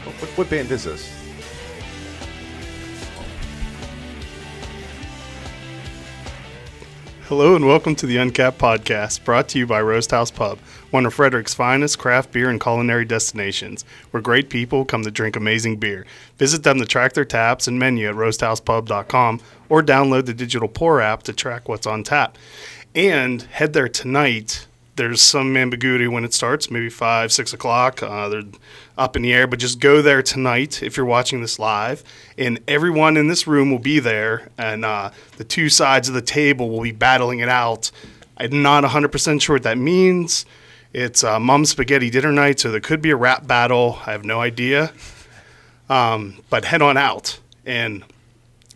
What band is this? Hello and welcome to the Uncapped podcast, brought to you by Roasthouse Pub, one of Frederick's finest craft beer and culinary destinations, where great people come to drink amazing beer. Visit them to track their taps and menu at roasthousepub.com or download the digital pour app to track what's on tap. And head there tonight. There's some ambiguity when it starts, maybe 5, 6 o'clock. They're up in the air, but just go there tonight if you're watching this live. And everyone in this room will be there, and the two sides of the table will be battling it out. I'm not 100% sure what that means. It's Mom's Spaghetti Dinner Night, so there could be a rap battle. I have no idea. But head on out. And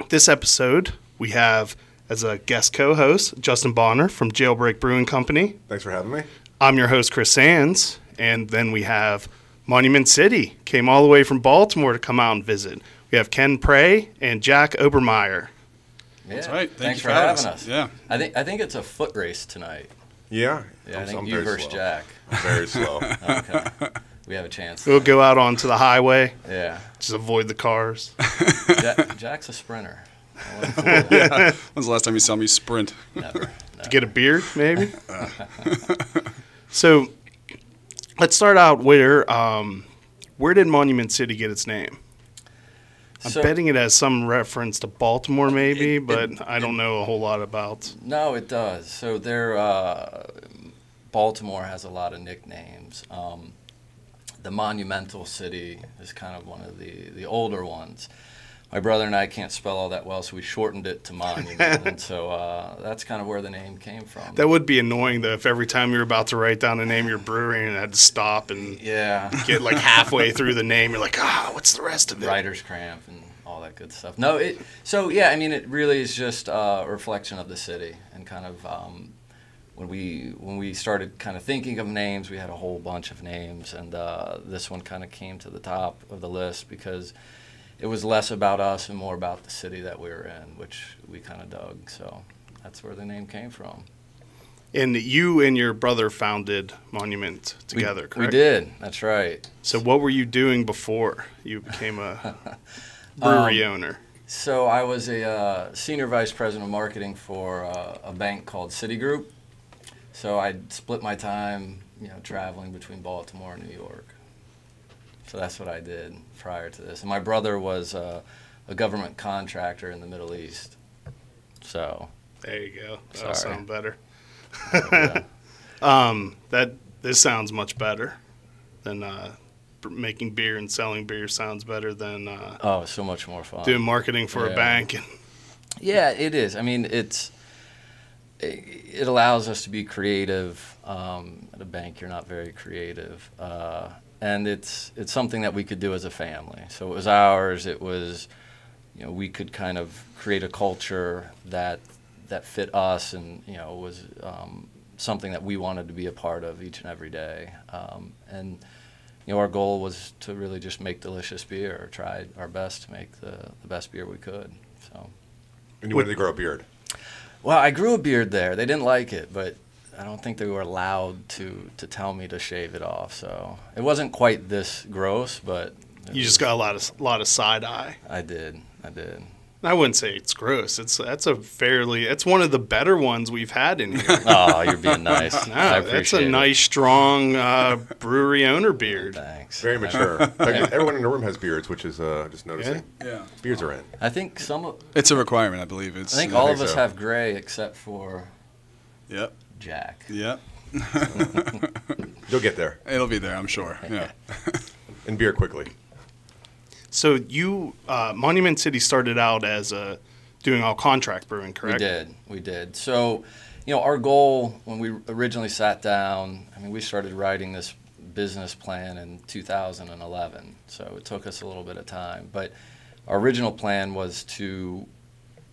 this episode, we have as a guest co-host, Justin Bonner from Jailbreak Brewing Company. Thanks for having me. I'm your host, Chris Sands. And then we have Monument City, came all the way from Baltimore to come out and visit. We have Ken Praay and Jack Obermaier. Yeah. That's right. Thanks for having us. Yeah. I think it's a foot race tonight. Yeah. I think you versus Jack. Very slow. Okay. We have a chance. We'll go out onto the highway. Yeah. Just avoid the cars. Jack's a sprinter. Yeah. When's the last time you saw me sprint? Never. To get a beard, maybe? So let's start out where did Monument City get its name? I'm betting it has some reference to Baltimore maybe, but I don't know a whole lot about. No, it does. So Baltimore has a lot of nicknames. The Monumental City is kind of one of the older ones. My brother and I can't spell all that well, so we shortened it to Monument, and so that's kind of where the name came from. That would be annoying, though, if every time you're about to write down the name of your brewery and had to stop and get like halfway through the name, you're like, what's the rest of it? Writer's cramp and all that good stuff. No, it really is just a reflection of the city, and kind of when we started kind of thinking of names, we had a whole bunch of names, and this one kind of came to the top of the list because it was less about us and more about the city that we were in, which we kind of dug. So that's where the name came from. And you and your brother founded Monument together, correct? We did. That's right. So what were you doing before you became a brewery owner? So I was a senior vice president of marketing for a bank called City Group. So I split my time, traveling between Baltimore and New York. So that's what I did prior to this. And my brother was a government contractor in the Middle East. So there you go. That'll sound better. This sounds much better than making beer and selling beer. Sounds better than so much more fun doing marketing for a bank. Yeah, it is. I mean, it allows us to be creative. At a bank, you're not very creative. And it's something that we could do as a family. So it was ours. It was, we could kind of create a culture that fit us, and was something that we wanted to be a part of each and every day. And our goal was to really just make delicious beer, or try our best to make the best beer we could. So. And you wanted to grow a beard? Well, I grew a beard there. They didn't like it, but I don't think they were allowed to tell me to shave it off. So it wasn't quite this gross, but you just got a lot of side eye. I did. I wouldn't say it's gross. It's one of the better ones we've had in here. Oh, you're being nice. No, I appreciate that's a nice, strong brewery owner beard. Thanks. Very mature. Everyone in the room has beards, which is just noticing. Yeah. Beards are in. I think it's a requirement, I believe. I think all of us have gray except for. Yep. Jack. Yep. You'll get there. It'll be there, I'm sure. Yeah. And beer quickly. So you, Monument City started out as doing all contract brewing, correct? We did. So, our goal when we originally sat down, we started writing this business plan in 2011. So it took us a little bit of time. But our original plan was to,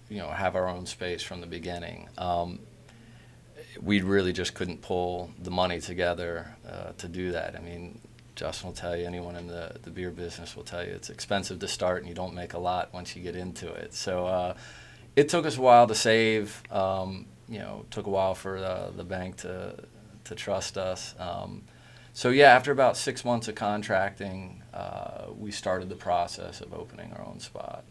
have our own space from the beginning. We really just couldn't pull the money together to do that. Justin will tell you, anyone in the beer business will tell you, it's expensive to start and you don't make a lot once you get into it. So it took us a while to save. Took a while for the bank to trust us. So yeah, after about 6 months of contracting, we started the process of opening our own spot.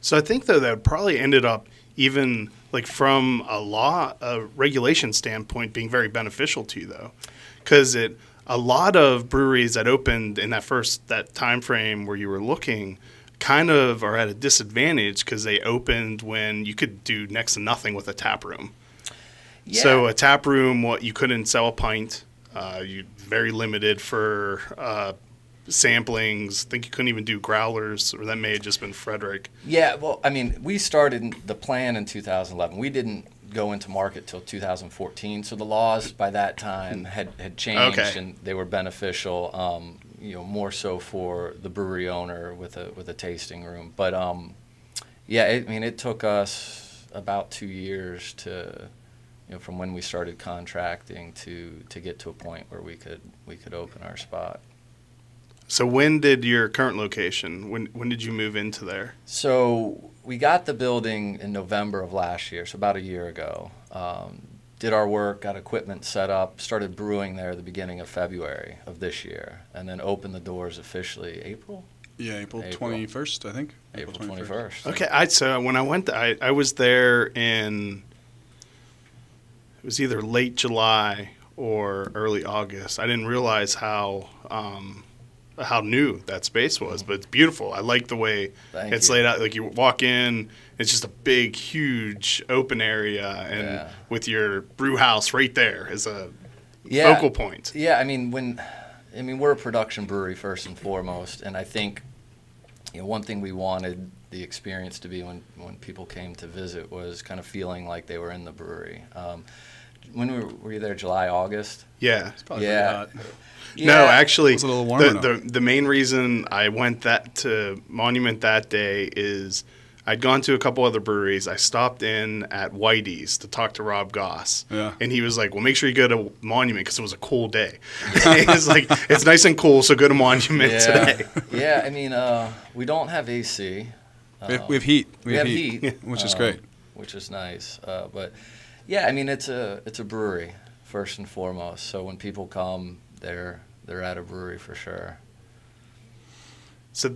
So I think, though, that probably ended up even, like, from a regulation standpoint, being very beneficial to you, though. Because a lot of breweries that opened in that time frame where you were looking kind of are at a disadvantage because they opened when you could do next to nothing with a tap room. Yeah. So a tap room, you couldn't sell a pint. You very limited for samplings. I think you couldn't even do growlers, or that may have just been Frederick. Yeah, well, I mean, we started the plan in 2011. We didn't go into market till 2014, so the laws by that time had changed, Okay. and they were beneficial. More so for the brewery owner with a tasting room. But yeah, it took us about 2 years to, from when we started contracting to get to a point where we could open our spot. So when did your current location, when did you move into there? So we got the building in November of last year, so about a year ago. Did our work, got equipment set up, started brewing there the beginning of February of this year, and then opened the doors officially April? Yeah, April 21st, I think. April 21st. Okay, so when I went, I was there in, it was either late July or early August. I didn't realize how new that space was, but it's beautiful. I like the way it's laid out. Like, you walk in, it's just a big, huge open area, and with your brew house right there is a focal point. Yeah, I mean, we're a production brewery first and foremost, and I think one thing we wanted the experience to be when people came to visit was kind of feeling like they were in the brewery. When were you there? July, August? Yeah. It's probably really hot. Yeah. No, actually, It was a little warmer the main reason I went to Monument that day is I'd gone to a couple other breweries. I stopped in at Whitey's to talk to Rob Goss. Yeah. And he was like, well, make sure you go to Monument because it was a cool day. He was like, it's nice and cool, so go to Monument today. Yeah, I mean, we don't have AC. We have heat. We have heat. Which is great. Which is nice. But, yeah, I mean, it's a brewery first and foremost. So when people come, they're at a brewery for sure. So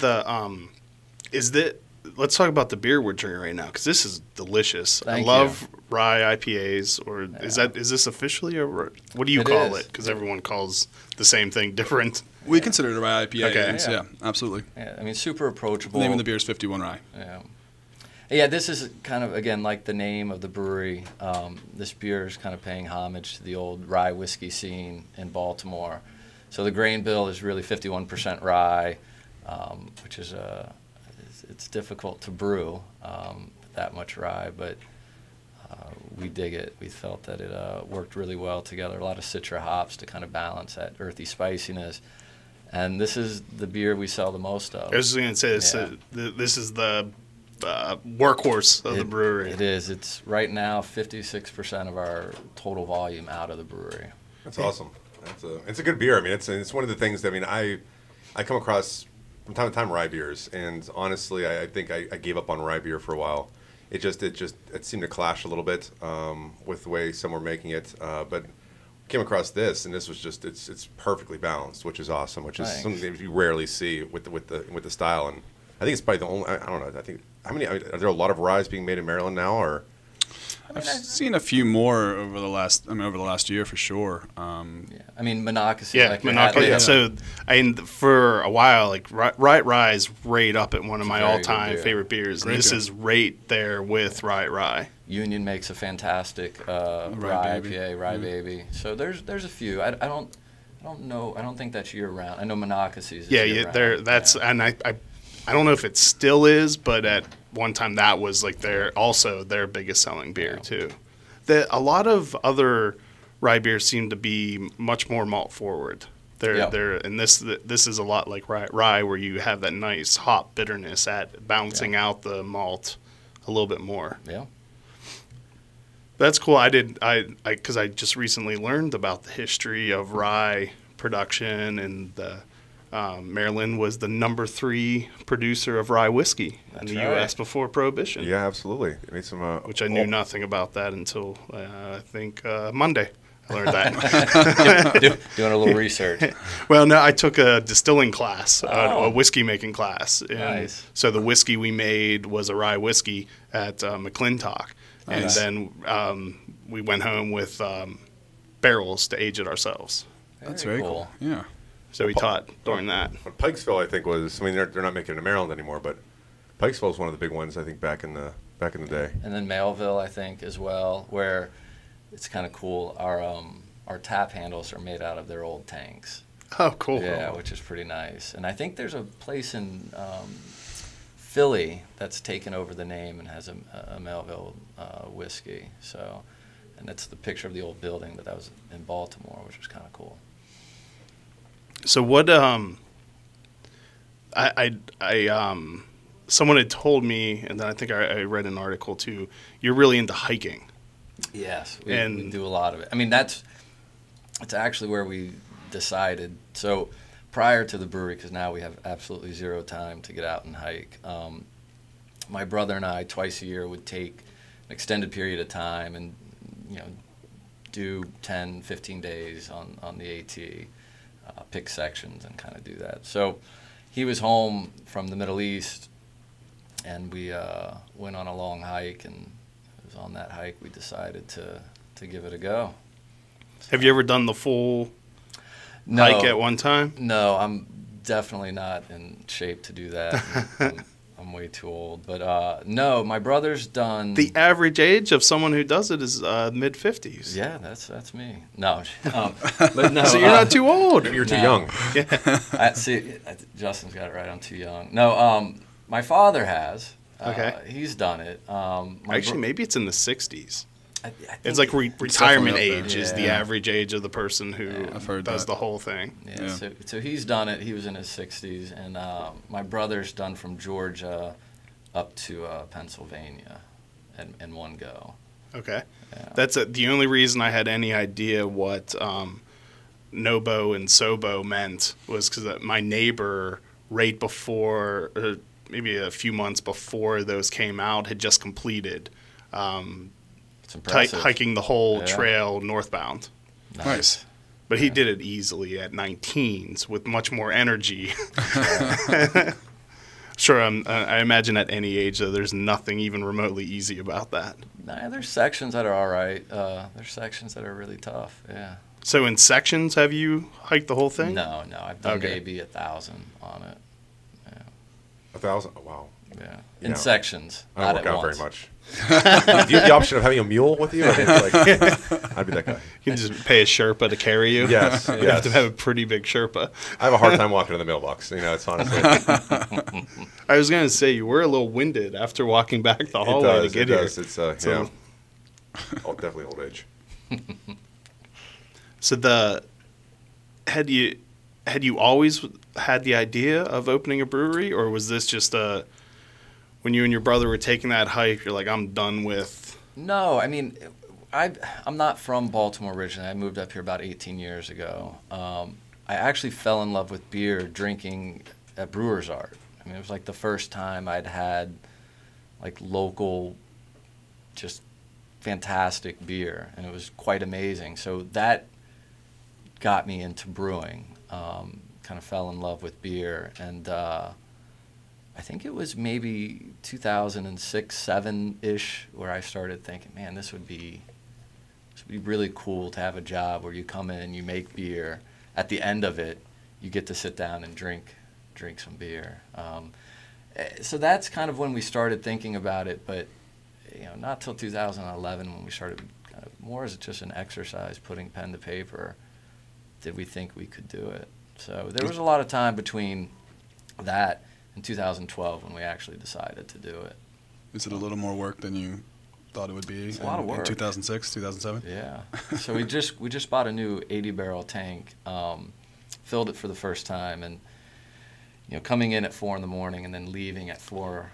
let's talk about the beer we're drinking right now because this is delicious. I love rye IPAs. Or is this officially what do you call it? Because everyone calls the same thing different. We consider it a rye IPA. Okay. Yeah, absolutely. Yeah, I mean, super approachable. The name of the beer is 51 Rye. Yeah. Yeah, this is kind of, again, like the name of the brewery. This beer is kind of paying homage to the old rye whiskey scene in Baltimore. So the grain bill is really 51% rye, which is it's difficult to brew that much rye, but we dig it. We felt that it worked really well together. A lot of citra hops to kind of balance that earthy spiciness. And this is the beer we sell the most of. I was just going to say, this is the workhorse of the brewery. It is. It's right now 56% of our total volume out of the brewery. That's awesome. It's a good beer. I mean, it's one of the things that, I come across from time to time rye beers, and honestly, I think I gave up on rye beer for a while. It seemed to clash a little bit with the way some were making it, but came across this, and this was it's perfectly balanced, which is awesome, which is something that you rarely see with the style. And I think it's probably the only. I don't know. I think are there a lot of ryes being made in Maryland now, or? I've seen a few more over the last year for sure. I mean, Monocacy. Yeah, Monocacy. So, for a while, like Rye is right up at one of my all-time favorite beers, and this is right there with Rye. Union makes a fantastic rye IPA, Rye Baby. So there's a few. I don't know. I don't think that's year round. I know Monocacy is year round. That's and I don't know if it still is, but at one time that was like their biggest selling beer too. A lot of other rye beers seem to be much more malt forward. And this is a lot like rye where you have that nice hop bitterness at balancing out the malt a little bit more. Yeah. That's cool. Because I just recently learned about the history of rye production, and Maryland was the number 3 producer of rye whiskey in the U.S. before Prohibition. Yeah, absolutely. It made some, which I knew nothing about that until I think Monday. I learned that. Doing a little research. Well, no, I took a distilling class, a whiskey making class. And Nice. so the whiskey we made was a rye whiskey at McClintock. Nice. And then we went home with barrels to age it ourselves. That's very cool. Yeah. So we taught during that. But Pikesville, I think, was. I mean, they're not making it in Maryland anymore, but Pikesville is one of the big ones. I think back in the day. And then Mailville, I think, as well, where it's kind of cool. Our tap handles are made out of their old tanks. Oh, cool. Yeah, which is pretty nice. And I think there's a place in Philly that's taken over the name and has a Mailville whiskey. So, and that's the picture of the old building, but that was in Baltimore, which was kind of cool. So what? Someone had told me, and then I think I read an article too. You're really into hiking. Yes, we do a lot of it. I mean, it's actually where we decided. So prior to the brewery, because now we have absolutely zero time to get out and hike, my brother and I twice a year would take an extended period of time and do 10, 15 days on the AT, pick sections and kind of do that. So he was home from the Middle East, and we went on a long hike, and it was on that hike we decided to give it a go. Have you ever done the full No, hike at one time? No, I'm definitely not in shape to do that. I'm way too old. But no, my brother's done. The average age of someone who does it is mid-50s. Yeah, that's me. No, but no. So you're not too old. Maybe you're too No. young. See, Justin's got it right. I'm too young. No, my father has. Okay. He's done it. Actually, maybe it's in the 60s. I think It's like retirement definitely up age there. is the Yeah. average age of the person who I've heard does that. the whole thing. Yeah, Yeah. So he's done it. He was in his 60s, and my brother's done from Georgia up to Pennsylvania in one go. Okay. Yeah. That's the only reason I had any idea what Nobo and Sobo meant was because my neighbor, right before, maybe a few months before those came out, had just completed It's impressive. hiking the whole Yeah. trail northbound. Nice. But he did it easily at 19s with much more energy. Sure, I imagine at any age, though, there's nothing even remotely easy about that. Nah, there's sections that are all right. There's sections that are really tough. Yeah. So in sections, have you hiked the whole thing? No, I've done Okay. maybe 1,000 on it. 1,000. Oh, wow. Yeah. You In know, sections. I don't Not work at out once. very much. Do you have the option of having a mule with you? I mean, I'd be that guy. You can just pay a Sherpa to carry you. Yes, You have yes. to have a pretty big Sherpa. I have a hard time walking to the mailbox. It's honestly. I was going to say, you were a little winded after walking back the hallway to get it here. does. It's So- definitely old age. So had you always had the idea of opening a brewery, or was this just when you and your brother were taking that hike, you're like, I'm done with... No, I mean, I'm not from Baltimore originally. I moved up here about 18 years ago. I actually fell in love with beer drinking at Brewer's Art. I mean, it was like the first time I'd had like local, just fantastic beer, and it was quite amazing. So that got me into brewing. Kind of fell in love with beer, and I think it was maybe 2006, 7-ish, where I started thinking, man, this would be really cool to have a job where you come in, you make beer. At the end of it, you get to sit down and drink some beer. So that's kind of when we started thinking about it, but not till 2011 when we started kind of more as just an exercise, putting pen to paper, did we think we could do it. So there was a lot of time between that and 2012 when we actually decided to do it. Is it a little more work than you thought it would be? It's a lot of work. In 2006, 2007? Yeah. So we just bought a new 80-barrel tank, filled it for the first time, and coming in at 4 in the morning and then leaving at 4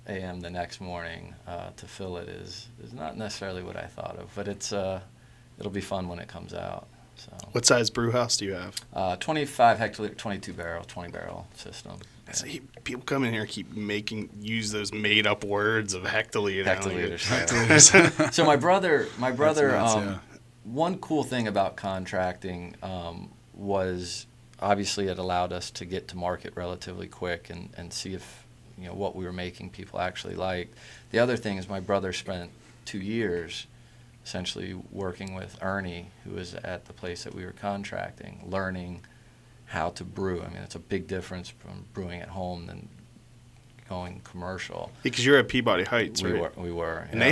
a.m. the next morning to fill it is not necessarily what I thought of, but it'll be fun when it comes out. So What size brew house do you have? 25 hectoliter, 22-barrel, 20-barrel system. Yeah. See, people come in here and keep use those made-up words of hectoliter. Hectoliters. Hectoliters. So my brother, That's nuts, yeah. one cool thing about contracting was obviously it allowed us to get to market relatively quick and see if what we were making people actually liked. The other thing is my brother spent 2 years essentially working with Ernie, who was at the place that we were contracting, learning how to brew. I mean, it's a big difference from brewing at home than going commercial. Because you're at Peabody Heights, right? We were. And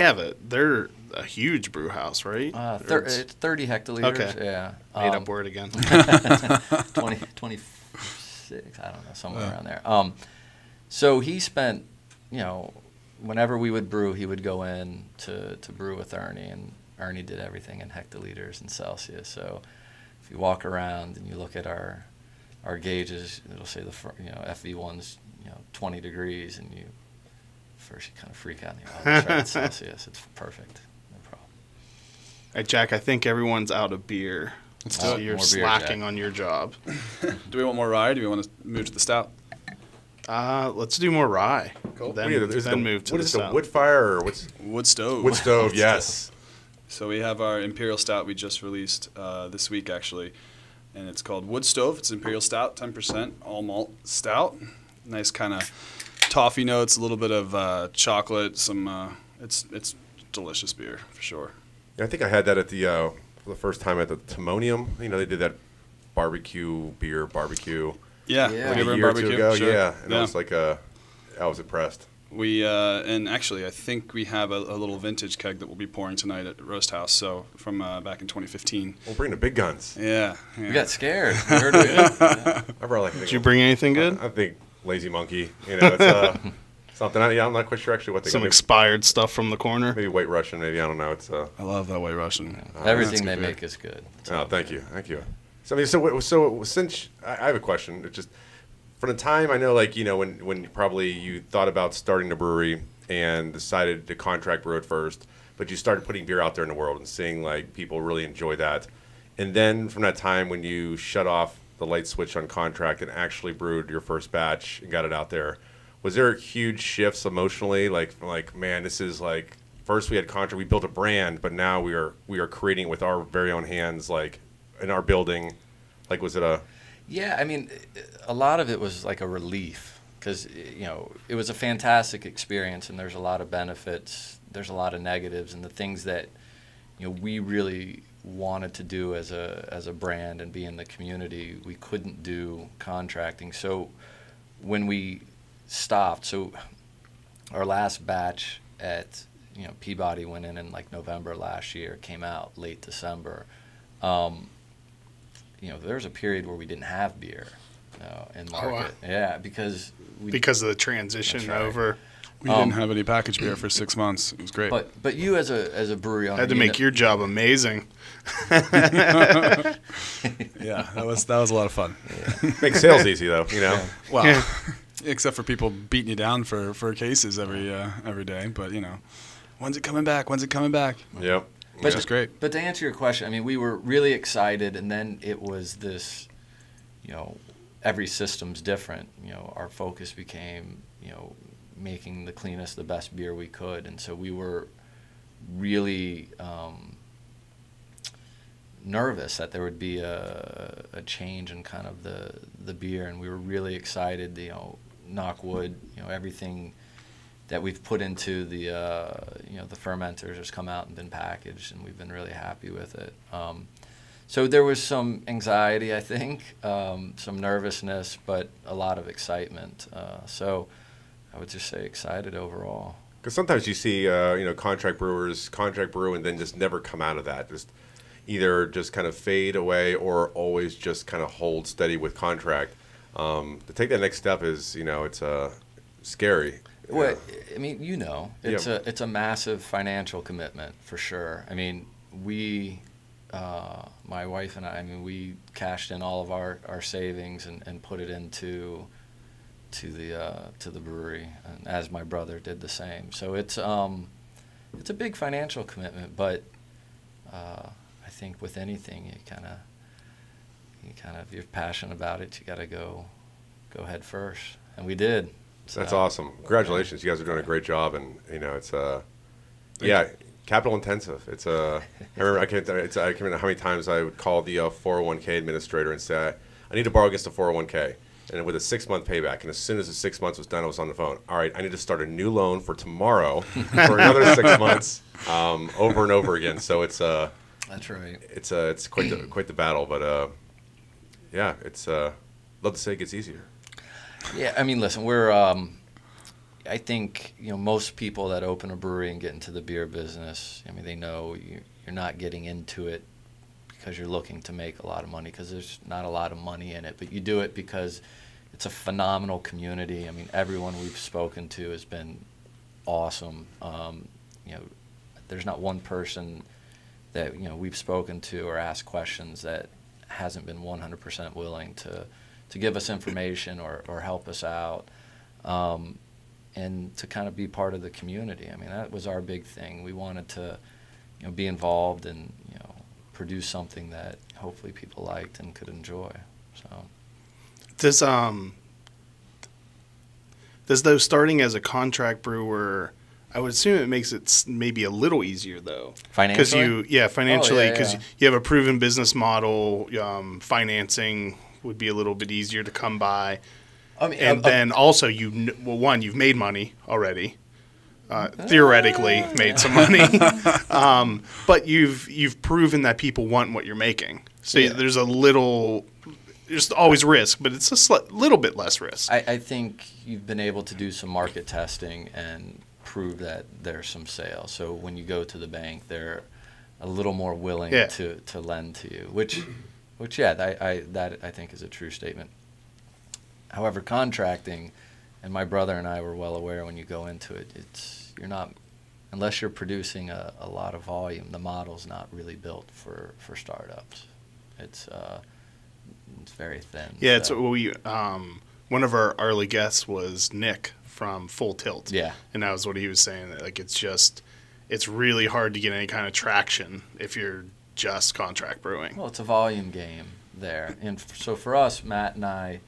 they're a huge brew house, right? It's 30 hectoliters. Okay. Yeah. Made up word again. 26, I don't know, somewhere around there. So he spent, whenever we would brew, he would go in to brew with Ernie, and Ernie did everything in hectoliters and Celsius. So if you walk around and you look at our gauges, it'll say FV1's 20 degrees, and you kind of freak out and let's try it Celsius. It's perfect. No problem. Hey, Jack, I think everyone's out of beer. So you're slacking on your job. Do we want more rye? Do we want to move to the stout? Let's do more rye. Cool. Then move to what the is stout. the wood fire or what's Wood stove. wood stove? Yes. So we have our Imperial Stout we just released this week, actually. And it's called Wood Stove. It's Imperial Stout, 10% all malt stout. Nice kind of toffee notes, a little bit of chocolate. It's delicious beer for sure. Yeah, I think I had that at for the first time at the Timonium. They did that barbecue. Yeah, Yeah. Like Liver a and year or two barbecue, ago. sure. Yeah, and Yeah. I was I was impressed. We and actually, I think we have a little vintage keg that we'll be pouring tonight at Roasthouse. So from back in 2015. We'll bring the big guns. Yeah. We got scared. We heard it. I brought Did you bring anything good? I think Lazy Monkey. It's something. I'm not quite sure actually what they Some got. expired stuff from the corner. Maybe White Russian. Maybe I don't know. It's I love that White Russian. Everything that's they good make is good. Oh, thank you. So since I have a question, it's just from the time I know, when probably you thought about starting the brewery and decided to contract brew it first, but you started putting beer out there in the world and seeing people really enjoy that, and then from that time when you shut off the light switch on contract and actually brewed your first batch and got it out there, was there huge shifts emotionally? Man, this is first we had contract, we built a brand, but now we are creating it with our very own hands, in our building. Was it a... Yeah, I mean, a lot of it was like a relief because, it was a fantastic experience and there's a lot of benefits, there's a lot of negatives, and the things that, we really wanted to do as a brand and be in the community, we couldn't do contracting. So when we stopped, our last batch at, Peabody went in November last year, came out late December. There was a period where we didn't have beer in market. wow. Yeah, because Because of the transition That's right. over. We didn't have any packaged beer for 6 months. It was great. But you as a brewery owner Had to make your job amazing. Yeah, that was a lot of fun. Makes sales easy though, Well, except for people beating you down for cases every day. But when's it coming back? When's it coming back? Yep. Which is great. But to answer your question, I mean, we were really excited, and then it was this, every system's different. Our focus became, making the cleanest, the best beer we could, and so we were really nervous that there would be a change in kind of the beer, and we were really excited. Knock wood, everything that we've put into the the fermenters has come out and been packaged, and we've been really happy with it. So there was some anxiety, I think, some nervousness, but a lot of excitement. So I would just say excited overall. Because sometimes you see, contract brewers contract brew and then just never come out of that. Just either just kind of fade away or always just kind of hold steady with contract. To take that next step is, it's scary. Well, I mean, it's a massive financial commitment for sure. I mean, we, my wife and I, we cashed in all of our savings and put it into the brewery, and as my brother did the same. So it's a big financial commitment, but I think with anything, if you're passionate about it, you got to go head first, and we did. So, That's awesome. Congratulations. You guys are doing a great job, and it's capital intensive. It's I remember I can't remember how many times I would call the 401k administrator and say, I need to borrow against a 401k. And with a 6-month payback, and as soon as the 6 months was done, I was on the phone. All right, I need to start a new loan for tomorrow for another 6 months, over and over again. So it's that's right. It's quite the battle, but yeah, it's love to say it gets easier. Yeah, I mean, listen, we're I think most people that open a brewery and get into the beer business, I mean, they know you're not getting into it because you're looking to make a lot of money, because there's not a lot of money in it, but you do it because it's a phenomenal community. I mean, everyone we've spoken to has been awesome. There's not one person that we've spoken to or asked questions that hasn't been 100% willing to give us information or help us out, and to kind of be part of the community. I mean, that was our big thing. We wanted to be involved and produce something that hopefully people liked and could enjoy. So does though starting as a contract brewer, I would assume it makes it maybe a little easier though. Financially? Financially, because you have a proven business model. Financing would be a little bit easier to come by. I mean, and then also you've made money already. Theoretically made some money, but you've proven that people want what you're making. So there's always risk, but it's a little bit less risk. I think you've been able to do some market testing and prove that there's some sales. So when you go to the bank, they're a little more willing to lend to you, which that I think is a true statement. However, contracting, and my brother and I were well aware when you go into it, you're not, unless you're producing a lot of volume, the model's not really built for startups. It's very thin. Yeah, so. One of our early guests was Nick from Full Tilt. Yeah. And that was what he was saying, that it's really hard to get any kind of traction if you're just contract brewing. Well, it's a volume game there. And so for us, Matt and I,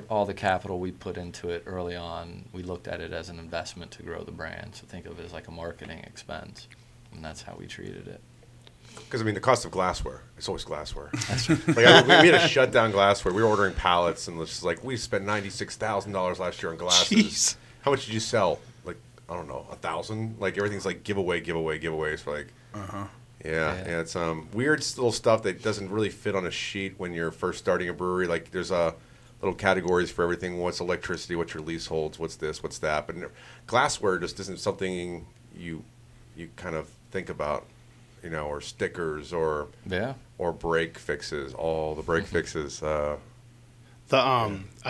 all the capital we put into it early on, we looked at it as an investment to grow the brand. So think of it as like a marketing expense, and that's how we treated it. Because, I mean, the cost of glassware, it's always glassware. We had to shut down glassware. We were ordering pallets, and it's like, we spent $96,000 last year on glasses. Jeez. How much did you sell? Like, I don't know, 1,000? Like, everything's like giveaways for like, yeah, it's weird little stuff that doesn't really fit on a sheet when you're first starting a brewery. Like, there's little categories for everything. What's electricity? What's your leaseholds? What's this? What's that? But glassware just isn't something you kind of think about, or stickers or break fixes. All the break fixes. I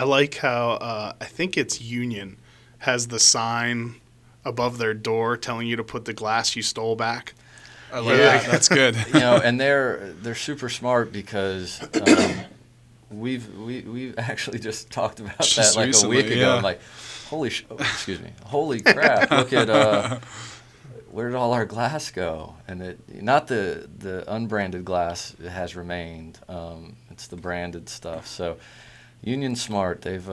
like how I think it's Union has the sign above their door telling you to put the glass you stole back. I like that. That's good. And they're super smart because we've actually just talked about that like recently, a week ago. Yeah. I'm like, holy crap! Look at where did all our glass go? And not the unbranded glass has remained. It's the branded stuff. So Union's smart. They've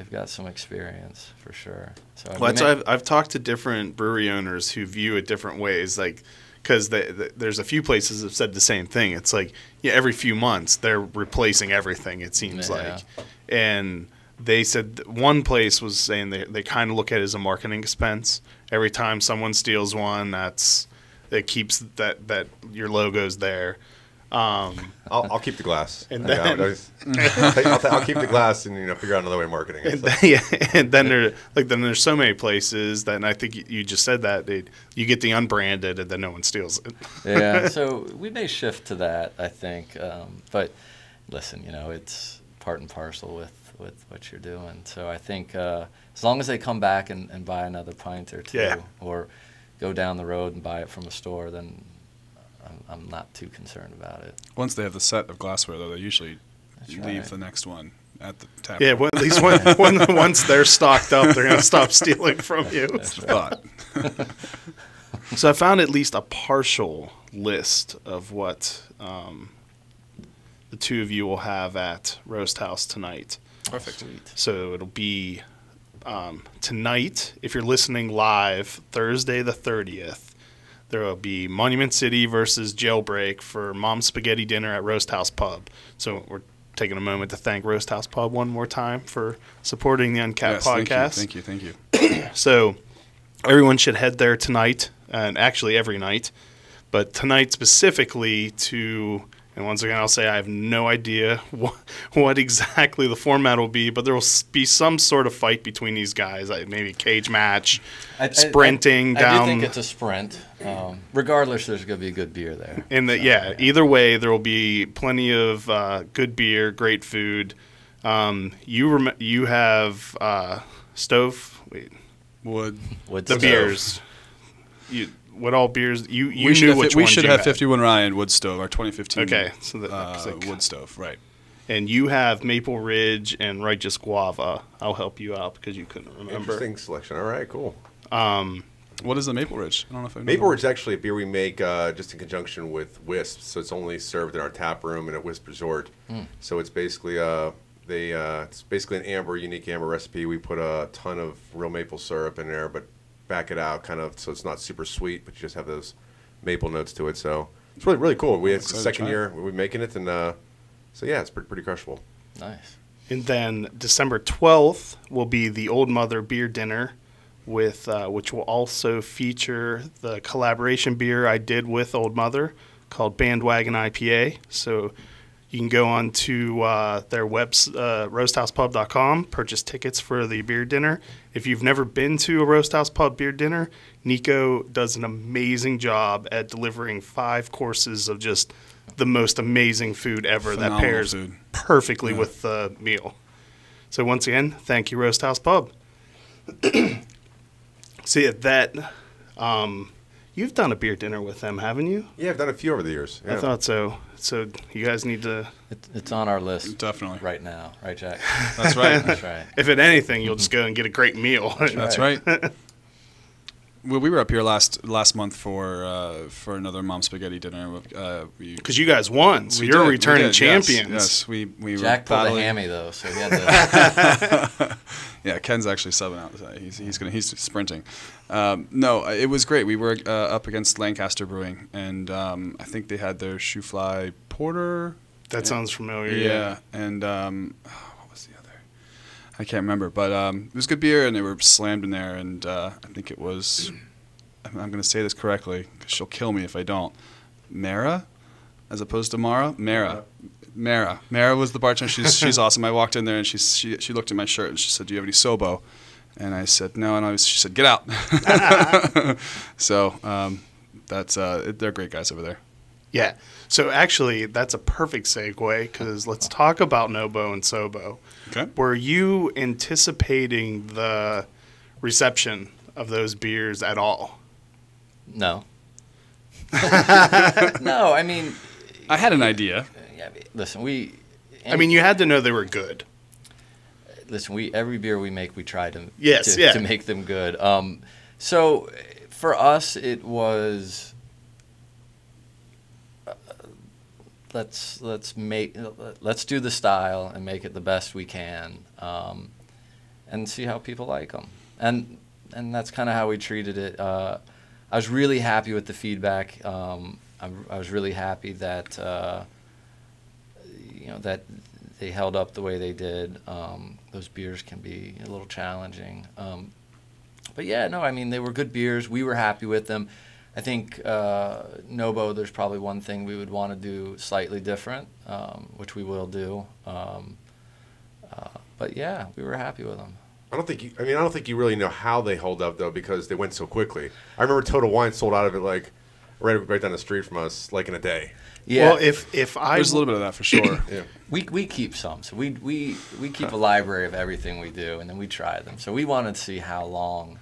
got some experience for sure. So I've talked to different brewery owners who view it different ways, like. Because there's a few places that have said the same thing. It's like, every few months they're replacing everything, it seems like. And they said one place was saying they kind of look at it as a marketing expense. Every time someone steals one, it keeps that your logo's there. I'll keep the glass. And then, I'll keep the glass and figure out another way of marketing it. And then there's so many places that, and I think you just said that you get the unbranded and then no one steals it. Yeah, so we may shift to that, I think. But listen, it's part and parcel with what you're doing. So I think as long as they come back and buy another pint or two, or go down the road and buy it from a store, then I'm not too concerned about it. Once they have the set of glassware, though, they usually leave the next one at the tap. Yeah, well, at least once they're stocked up, they're going to stop stealing from you. That's the thought. So I found at least a partial list of what the two of you will have at Roasthouse tonight. Perfect. So it'll be tonight, if you're listening live, Thursday the 30th. there will be Monument City versus Jailbreak for Mom's Spaghetti Dinner at Roasthouse Pub. So we're taking a moment to thank Roasthouse Pub one more time for supporting the Uncapped podcast. Thank you. So everyone should head there tonight, and actually every night, but tonight specifically to, and once again I'll say I have no idea what exactly the format will be, but there will be some sort of fight between these guys, like maybe cage match, sprinting down. I do think it's a sprint. Regardless, there's going to be good beer there. Either way, there will be plenty of good beer, great food. You have stove. Wait. Wood The stove. Beers. What all beers? You we knew should which we ones should you have had. 51 Ryan Wood Stove, our 2015. Okay, so Wood Stove, right? And you have Maple Ridge and Righteous Guava. I'll help you out because you couldn't remember. Interesting selection. All right, cool. What is the Maple Ridge? I don't know if I know. Maple Ridge is actually a beer we make just in conjunction with Wisp, so it's only served in our tap room and at Wisp Resort. So it's basically it's basically an unique amber recipe. We put a ton of real maple syrup in there, but back it out kind of so it's not super sweet, but you just have those maple notes to it. So it's really cool. It's the second year we're making it, and so yeah, it's pretty crushable. Nice. And then December 12th will be the Old Mother Beer Dinner, with which will also feature the collaboration beer I did with Old Mother called Bandwagon IPA. So you can go on to their roasthousepub.com, purchase tickets for the beer dinner. If you've never been to a Roasthouse Pub beer dinner, Nico does an amazing job at delivering 5 courses of just the most amazing food ever. Phenomenal that pairs food. perfectly with the meal. So once again, thank you, Roasthouse Pub. See, you've done a beer dinner with them, haven't you? Yeah, I've done a few over the years. Yeah. I thought so. So you guys need to... It's on our list. Definitely. Right now. Right, Jack? That's right. That's right. If at anything, you'll just go and get a great meal. That's right. Well, we were up here last month for another Mom Spaghetti dinner. Because you guys won, so you're returning champions. Yes, we Jack were pulled battling. a hammy though, so he had to. Yeah, Ken's actually subbing out. He's sprinting. No, it was great. We were up against Lancaster Brewing, and I think they had their shoe fly porter. That sounds familiar. Yeah, and what was the other? I can't remember, but it was good beer, and they were slammed in there, and I think it was. I'm going to say this correctly because she'll kill me if I don't. Mara, as opposed to Mara. Mara was the bartender. She's awesome. I walked in there and she looked at my shirt and she said, "Do you have any Sobo?" And I said, "No." And she said, "Get out." So they're great guys over there. Yeah. So actually, that's a perfect segue because let's talk about Nobo and Sobo. Okay. Were you anticipating the reception of those beers at all? No. No, I mean. I had an idea. Yeah, listen, you had to know they were good. Listen, every beer we make, we try to to make them good. So for us, it was let's do the style and make it the best we can, and see how people like them. And that's kind of how we treated it. I was really happy with the feedback. I was really happy that that they held up the way they did. Those beers can be a little challenging, but yeah, no, I mean they were good beers. We were happy with them. I think Nobo, there's probably one thing we would want to do slightly different, which we will do. But yeah, we were happy with them. I don't think you really know how they hold up though because they went so quickly. I remember Total Wine sold out of it like right down the street from us, like in a day. Yeah. Well, if There's a little bit of that for sure. Yeah. We keep some, so we keep a library of everything we do, and then we try them. So we wanted to see how long.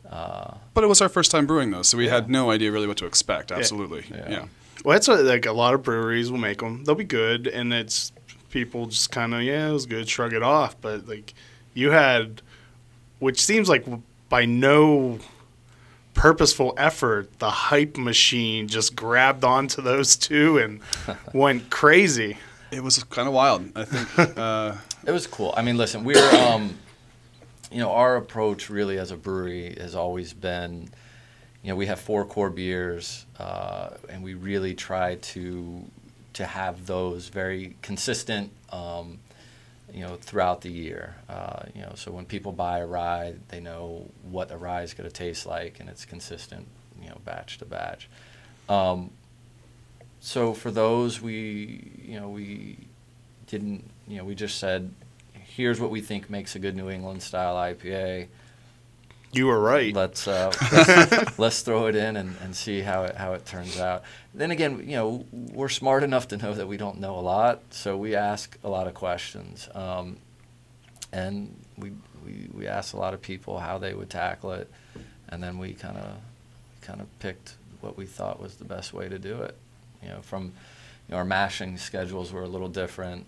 But it was our first time brewing those, so we had no idea really what to expect. Absolutely. Yeah. Well, that's like a lot of breweries will make them. They'll be good, and it's people just kind of it was good, shrug it off. But like you had, which seems like by no purposeful effort, the hype machine just grabbed onto those two and went crazy. It was kind of wild. I think it was cool. I mean, listen, we're our approach really as a brewery has always been, we have 4 core beers, and we really try to have those very consistent, throughout the year. So when people buy a rye, they know what a rye is going to taste like, and it's consistent, batch to batch. So for those, we didn't, we just said, here's what we think makes a good New England style IPA. You were right. Let's throw it in and see how it turns out. Then again, we're smart enough to know that we don't know a lot, so we ask a lot of questions, and we asked a lot of people how they would tackle it, and then we kind of picked what we thought was the best way to do it. From our mashing schedules were a little different.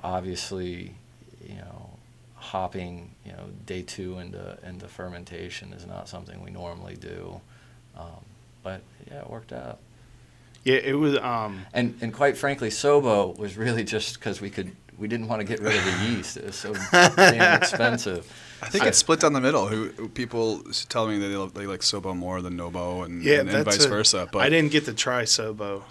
Obviously, hopping, day 2 into fermentation is not something we normally do, but yeah, it worked out. Yeah, it was. And quite frankly, Sobo was really just because we didn't want to get rid of the yeast. It was so damn expensive. I think it's split down the middle. Who people tell me that they like Sobo more than Nobo, and vice versa. But I didn't get to try Sobo,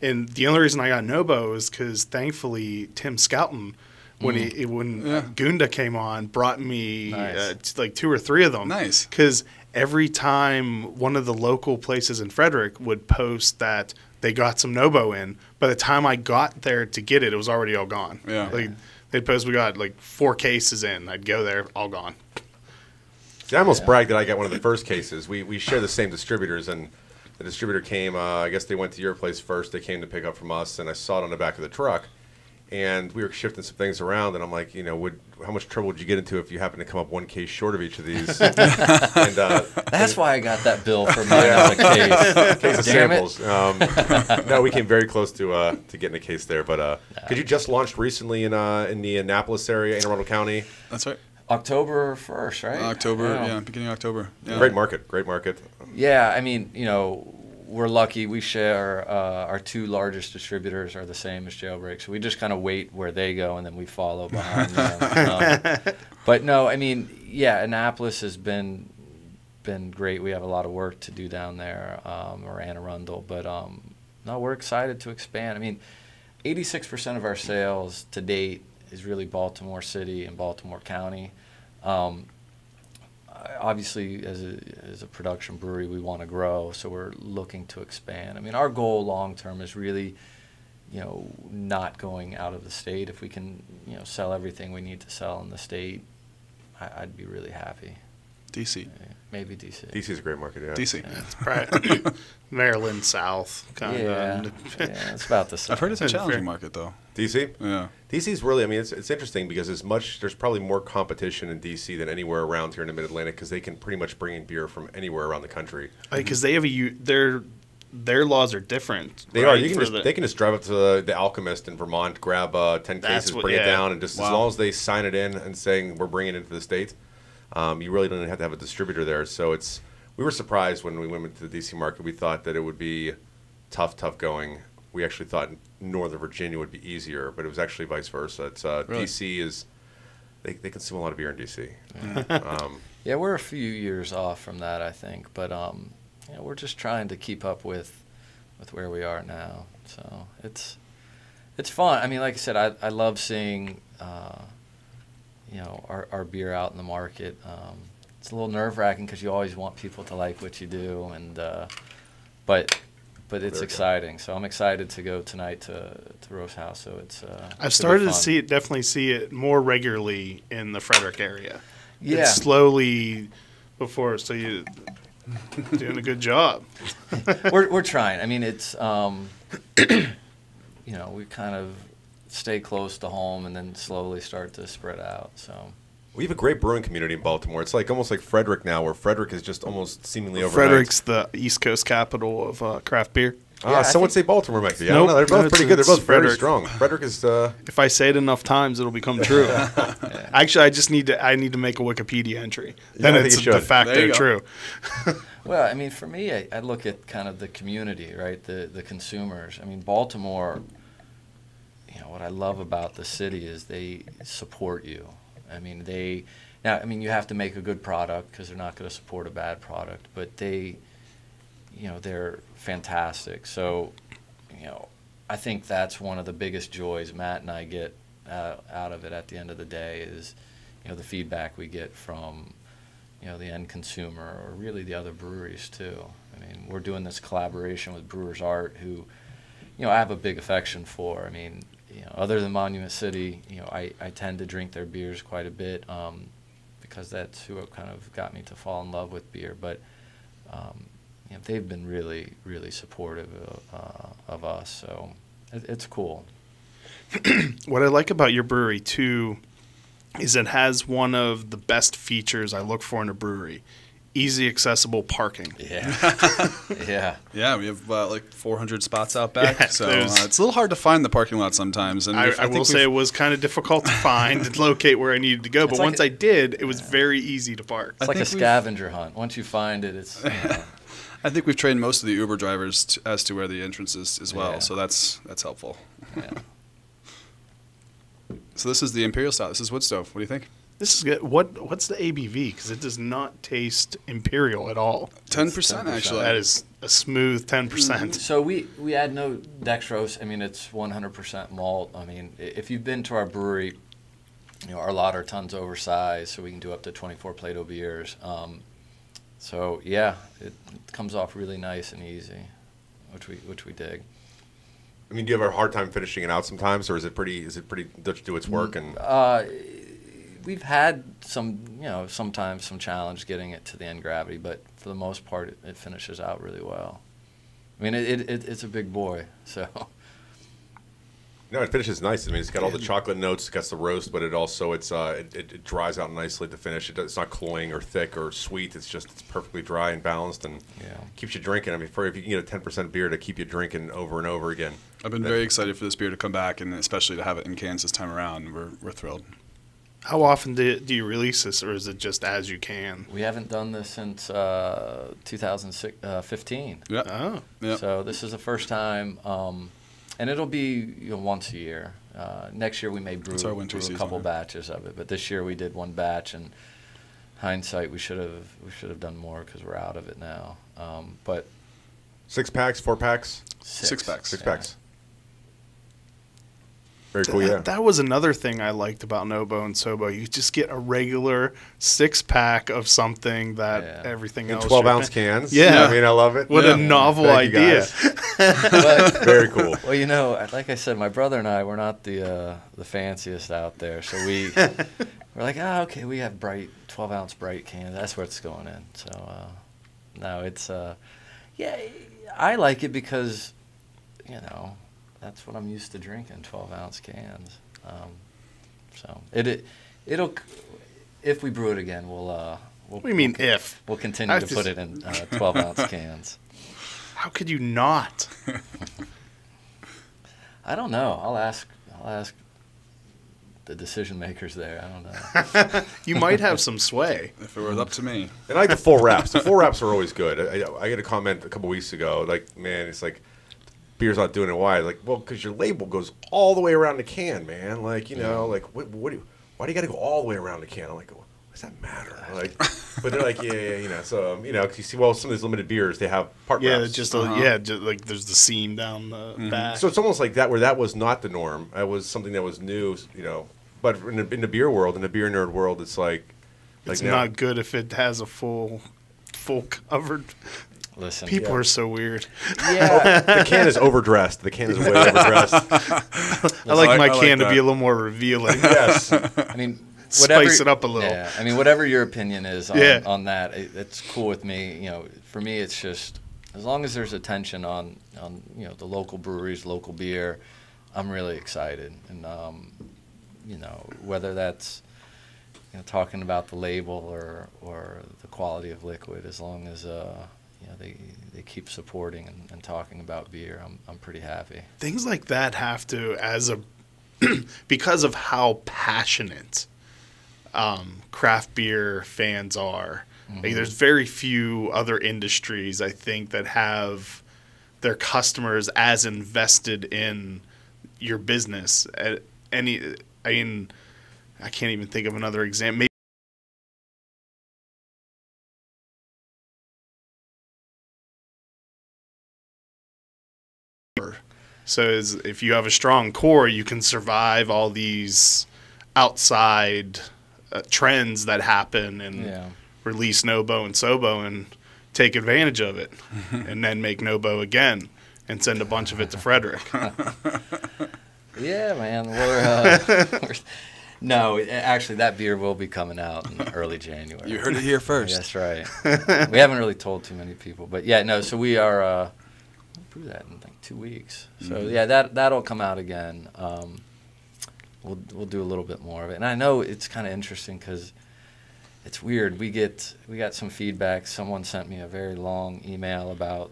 and the only reason I got Nobo is because thankfully Tim Scouten, when Gunda came on, brought me like 2 or 3 of them. Nice. Because every time one of the local places in Frederick would post that they got some Nobo in, by the time I got there to get it, it was already all gone. Yeah. Like they'd post, we got like 4 cases in. I'd go there, all gone. See, I almost bragged that I got one of the first cases. We share the same distributors, and the distributor came, I guess they went to your place first. They came to pick up from us, and I saw it on the back of the truck. And we were shifting some things around, and I'm like, how much trouble would you get into if you happen to come up 1 case short of each of these? And, that's why I got that bill for mine as a case of samples. No, we came very close to getting a case there. But because you just launched recently in the Annapolis area, Anne Arundel County. That's right. October 1st, right? Beginning of October. Yeah. Great market. Yeah, I mean, we're lucky. We share our 2 largest distributors are the same as Jailbreak, so we just kind of wait where they go and then we follow behind them. But no, I mean, yeah, Annapolis has been great. We have a lot of work to do down there, or Anne Arundel, but no, we're excited to expand. I mean, 86% of our sales to date is really Baltimore City and Baltimore County. Obviously, as a production brewery, we want to grow, so we're looking to expand. I mean, our goal long term is really, not going out of the state. If we can, sell everything we need to sell in the state, I'd be really happy. DC. Maybe DC. DC is a great market, yeah. DC. Yeah, it's probably Maryland South, kind of. Yeah, it's about the same. I've heard it's a challenging market, though. DC? Yeah. DC's really, I mean, it's interesting because there's probably more competition in DC than anywhere around here in the Mid-Atlantic because they can pretty much bring in beer from anywhere around the country. Because they have their laws are different. They are. They can just drive up to the Alchemist in Vermont, grab 10 cases, bring it down, and just as long as they sign it in and saying we're bringing it into the state, you really don't have to have a distributor there. So we were surprised when we went into the DC market. We thought that it would be tough going. We actually thought Northern Virginia would be easier, but it was actually vice versa. It's really? DC is they consume a lot of beer in DC. Yeah, we're a few years off from that, I think, but we're just trying to keep up with where we are now. So it's fun. I mean, like I said, I love seeing our beer out in the market. It's a little nerve-wracking because you always want people to like what you do, and but it's exciting. So I'm excited to go tonight to Roasthouse. So I've started to definitely see it more regularly in the Frederick area. Yeah, it's slowly before. So you're doing a good job. we're trying. I mean, it's we kind of stay close to home and then slowly start to spread out. So we have a great brewing community in Baltimore. It's like almost like Frederick now, where Frederick is just almost seemingly overnight. Frederick's the East Coast capital of craft beer. Some would say Baltimore might be. I don't know. They're both pretty good. They're both very strong. Frederick is. If I say it enough times, it'll become true. Actually, I need to make a Wikipedia entry. Then it's de facto true. Well, I mean, for me, I look at kind of the community, right? The consumers. I mean, Baltimore. What I love about the city is they support you. I mean, they Now, I mean, you have to make a good product because they're not going to support a bad product, but they, they're fantastic. So, I think that's one of the biggest joys Matt and I get out of it at the end of the day is, the feedback we get from, the end consumer or really the other breweries too. I mean, we're doing this collaboration with Brewers Art who, I have a big affection for. I mean, other than Monument City, I tend to drink their beers quite a bit because that's who kind of got me to fall in love with beer. But, they've been really, really supportive of us, so it's cool. What I like about your brewery, too, is it has one of the best features I look for in a brewery. Easy, accessible parking. Yeah. Yeah. Yeah, we have like 400 spots out back, Yeah, so it's a little hard to find the parking lot sometimes. And I will say it was kind of difficult to find and locate where I needed to go, but like once I did, it was very easy to park. It's like a scavenger hunt. Once you find it, it's... I think we've trained most of the Uber drivers as to where the entrance is as well, Yeah. so that's helpful. Yeah. So this is the Imperial Stout. This is wood stove. What do you think? This is good. What's the ABV? Because it does not taste imperial at all. 10% actually. That is a smooth 10%. So we add no dextrose. I mean, it's 100% malt. I mean, if you've been to our brewery, our lot are tons oversized, so we can do up to 24 Plato beers. So yeah, it comes off really nice and easy, which we dig. I mean, do you have a hard time finishing it out sometimes, or is it pretty? Does it do its work? And we've had sometimes some challenge getting it to the end gravity, but for the most part, it finishes out really well. I mean, it's a big boy, so. No, it finishes nice. I mean, it's got all the chocolate notes, it's got the roast, but it also it dries out nicely to finish. It's not cloying or thick or sweet. It's perfectly dry and balanced, and keeps you drinking. I mean, if you can get a 10% beer to keep you drinking over and over again. I've been very excited for this beer to come back, and especially to have it in cans this time around. We're thrilled. How often do you release this, or is it just as you can? We haven't done this since 2015. Yeah. Oh. Yeah. So this is the first time, and it'll be once a year. Next year we may brew It's our winter a season, couple yeah. batches of it, but this year we did one batch. And hindsight, we should have done more because we're out of it now. But 6 packs, 4 packs, Six packs. 6 packs. Very cool, yeah. That was another thing I liked about Nobo and Sobo. You just get a regular 6-pack of something that everything In else. 12-ounce cans. Yeah. I mean, I love it. What a novel Thank you, idea. guys. but, Very cool. well, like I said, my brother and I, we're not the fanciest out there, so we're like, okay, we have 12-ounce bright cans. That's where it's going in. So no, it's I like it because that's what I'm used to drinking, 12-ounce cans. So it'll if we brew it again, we'll. What do you mean if? We'll continue to put it in 12-ounce cans. How could you not? I don't know. I'll ask the decision makers there. I don't know. You might have some sway. If it were up to me. And I like the full wraps. The full wraps are always good. I got a comment a couple weeks ago, like, man, it's like, beer's not doing it. Why? Like, well, because your label goes all the way around the can, man. Like, like, why do you got to go all the way around the can? I'm like, what does that matter? Like, but they're like, yeah. So, because you see, well, some of these limited beers, they have part wraps. Just like there's the seam down the back. So it's almost like that, where that was not the norm. It was something that was new, But in the beer world, in the beer nerd world, it's like it's not good if it has a full covered. Listen, People are so weird. Yeah. the can is overdressed. The can is way overdressed. I like my I like can to that. be a little more revealing. Yes. I mean, Spice it up a little. Yeah, I mean, whatever your opinion is on that, it's cool with me. For me, it's just as long as there's attention on the local breweries, local beer, I'm really excited. And whether that's talking about the label or the quality of liquid, as long as they keep supporting and talking about beer, I'm pretty happy. Things like that have to, because of how passionate craft beer fans are. Mm-hmm. Like, there's very few other industries, I think, that have their customers as invested in your business. I can't even think of another example. lumber. So if you have a strong core, you can survive all these outside trends that happen and release Nobo and Sobo and take advantage of it, and then make Nobo again and send a bunch of it to Frederick. Yeah, man. No, actually, that beer will be coming out in early January. You heard it here first. That's right. We haven't really told too many people, but yeah, no. So we are. We'll brew that in like 2 weeks. So yeah, that'll come out again. We'll do a little bit more of it, and I know it's kind of interesting because it's weird. We got some feedback. Someone sent me a very long email about,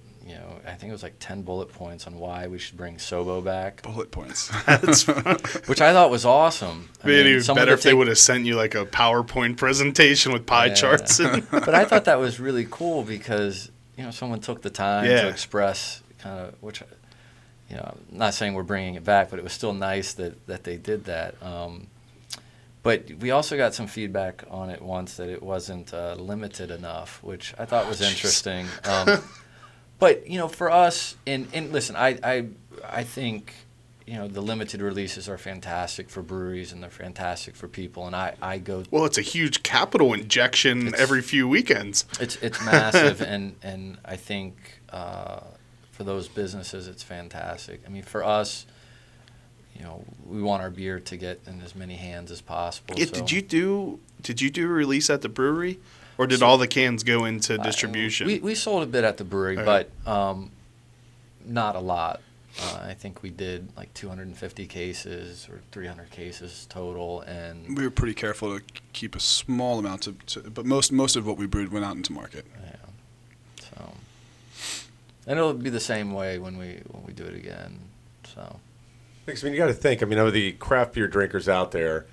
I think it was like 10 bullet points on why we should bring Sobo back. Bullet points. Which I thought was awesome. It'd be better if they would have sent you like a PowerPoint presentation with pie charts. But I thought that was really cool because, someone took the time to express kind of, which, I'm not saying we're bringing it back, but it was still nice that they did that. But we also got some feedback on it once that it wasn't limited enough, which I thought was interesting. But for us, and listen, I think the limited releases are fantastic for breweries and they're fantastic for people, and I go. Well, it's a huge capital injection every few weekends. It's massive, and I think for those businesses, it's fantastic. I mean, for us, we want our beer to get in as many hands as possible. Yeah, so. Did you do a release at the brewery, or did all the cans go into distribution? We sold a bit at the brewery, but not a lot. I think we did like 250 cases or 300 cases total, and we were pretty careful to keep a small amount but most of what we brewed went out into market. Yeah. So, and it'll be the same way when we do it again. So. Because, you got to think. Of the craft beer drinkers out there,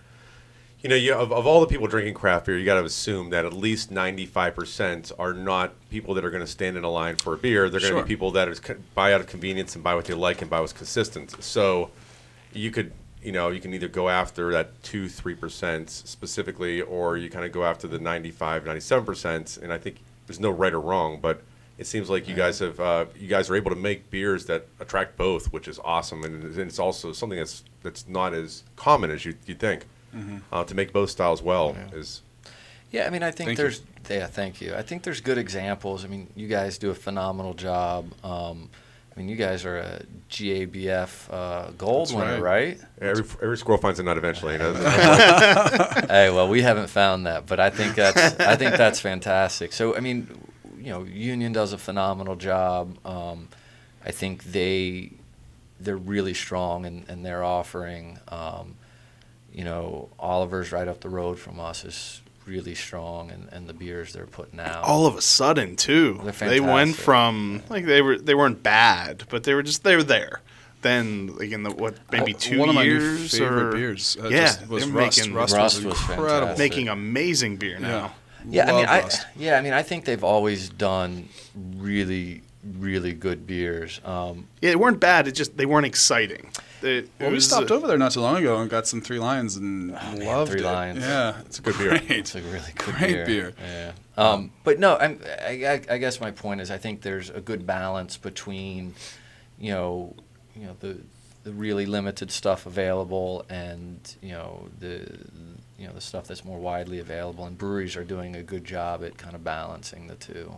of all the people drinking craft beer, you got to assume that at least 95% are not people that are going to stand in a line for a beer. They're going to be people that buy out of convenience and buy what they like and buy what's consistent. So you could, you can either go after that 2-3% specifically, or you kind of go after the 95-97%. And I think there's no right or wrong, but it seems like you guys are able to make beers that attract both, which is awesome, and it's also something that's not as common as you think. To make both styles well is. Yeah, I think there's. Yeah, thank you. I think there's good examples. You guys do a phenomenal job. You guys are a GABF gold winner, right? Every squirrel finds a nut eventually. Hey, well, we haven't found that, but I think that's fantastic. So Union does a phenomenal job. I think they're really strong in their offering. Oliver's right up the road from us is really strong, and the beers they're putting out. All of a sudden, too, they went from they weren't bad, but they were there. Then, like in maybe 2 years, one of my new favorite beers, was Rust. Rust was incredible, making amazing beer now. Yeah, I think they've always done really, really good beers. They weren't bad. They weren't exciting. We stopped over there not too long ago and got some 3 Lions and loved it. 3 Lions. Yeah, it's a good beer. It's a really good great beer. Yeah. But no, I guess my point is I think there's a good balance between, the really limited stuff available and the stuff that's more widely available, and breweries are doing a good job at kind of balancing the two.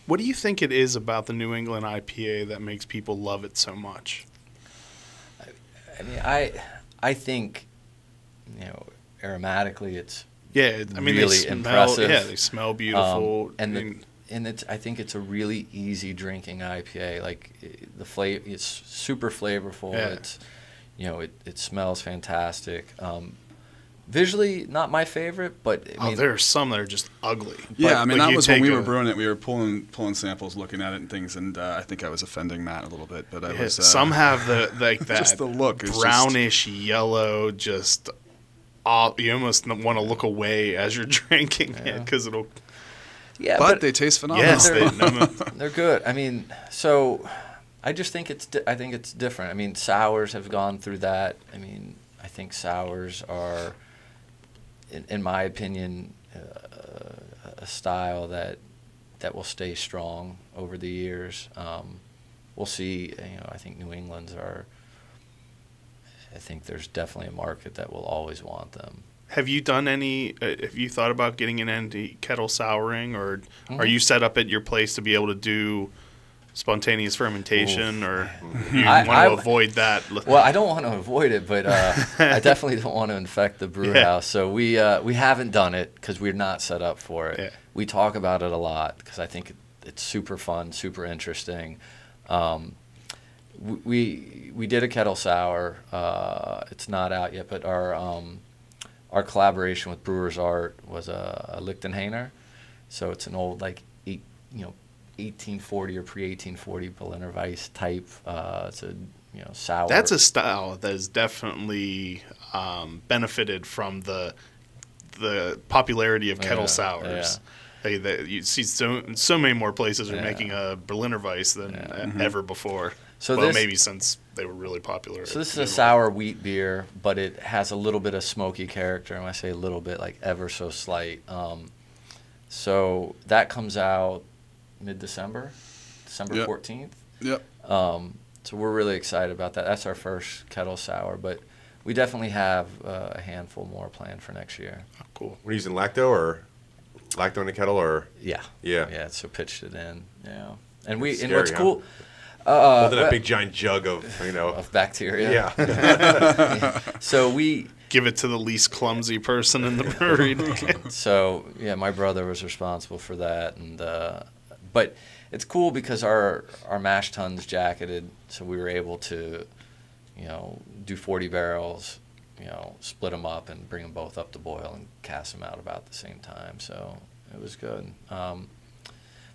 What do you think it is about the New England IPA that makes people love it so much? I think, aromatically it's really impressive. Yeah, they smell beautiful. I think it's a really easy drinking IPA. Like the flavor, it's super flavorful. Yeah. It's, it smells fantastic. Visually, not my favorite, but there are some that are just ugly. Yeah, that was when we were brewing it. We were pulling samples, looking at it and things, and I think I was offending Matt a little bit. But I was. Some have that just the look, brownish yellow. Just you almost want to look away as you're drinking it because it'll. Yeah, but they taste phenomenal. Yes, they're good. So I just think it's different. Sours have gone through that. I think sours are, in my opinion, a style that will stay strong over the years. we'll see. I think New England's I think there's definitely a market that will always want them. Have you done any? Have you thought about getting into kettle souring, or are you set up at your place to be able to do spontaneous fermentation, or you want to avoid that? Well, I don't want to avoid it, but I definitely don't want to infect the brew house. So we haven't done it because we're not set up for it. Yeah. We talk about it a lot because I think it's super fun, super interesting. We did a kettle sour. It's not out yet, but our collaboration with Brewer's Art was a Lichtenhainer. So it's an old 1840 or pre-1840 Berliner Weiss type. It's a sour. That's a style that has definitely benefited from the popularity of kettle sours. Yeah. You see so many more places are making a Berliner Weiss than ever before. So maybe since they were really popular. So this is a sour wheat beer, but it has a little bit of smoky character. And when I say a little bit, like ever so slight. So that comes out mid-December, December 14th. Yep. So we're really excited about that. That's our first kettle sour, but we definitely have a handful more planned for next year. Oh, cool. We're using lacto in the kettle, or yeah. So pitched it in, And It's and what's scary, cool. Holding a big giant jug of of bacteria. Yeah. So we give it to the least clumsy person in the brewery. So my brother was responsible for that, and but it's cool because our mash tun's jacketed, so we were able to do 40 barrels, split them up and bring them both up to boil and cast them out about the same time. So it was good.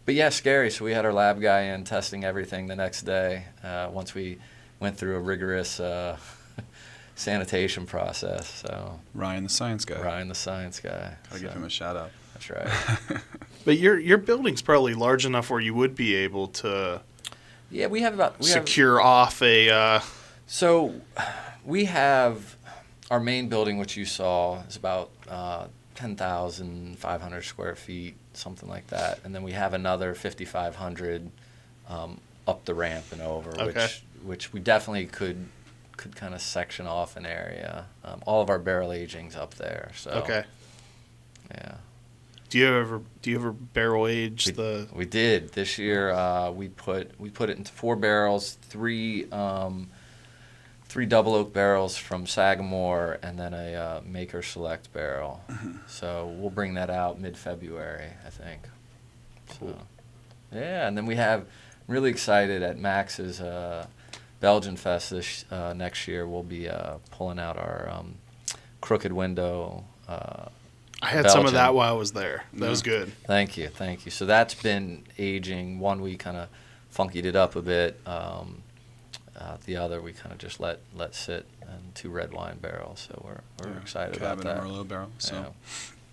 But yeah, scary. So we had our lab guy in testing everything the next day once we went through a rigorous sanitation process. So Ryan the science guy. Gotta give him a shout out. That's right. But your building's probably large enough where you would be able to we have secure off a So we have our main building, which you saw, is about 10,500 square feet, something like that. And then we have another 5,500 up the ramp and over, which we definitely could kind of section off an area. All of our barrel aging's up there. So yeah. Do you ever barrel age the? We did this year. We put it into 4 barrels, three double oak barrels from Sagamore, and then a Maker Select barrel. So we'll bring that out mid-February, I think. Cool. So, and then we have really excited at Max's Belgian Fest next year. We'll be pulling out our Crooked Window. I had some of that while I was there. That was good. Thank you. So that's been aging. One, we kind of funkied it up a bit. The other we kind of just let sit in 2 red wine barrels. So we're excited about that. Cabin Merlot barrel. So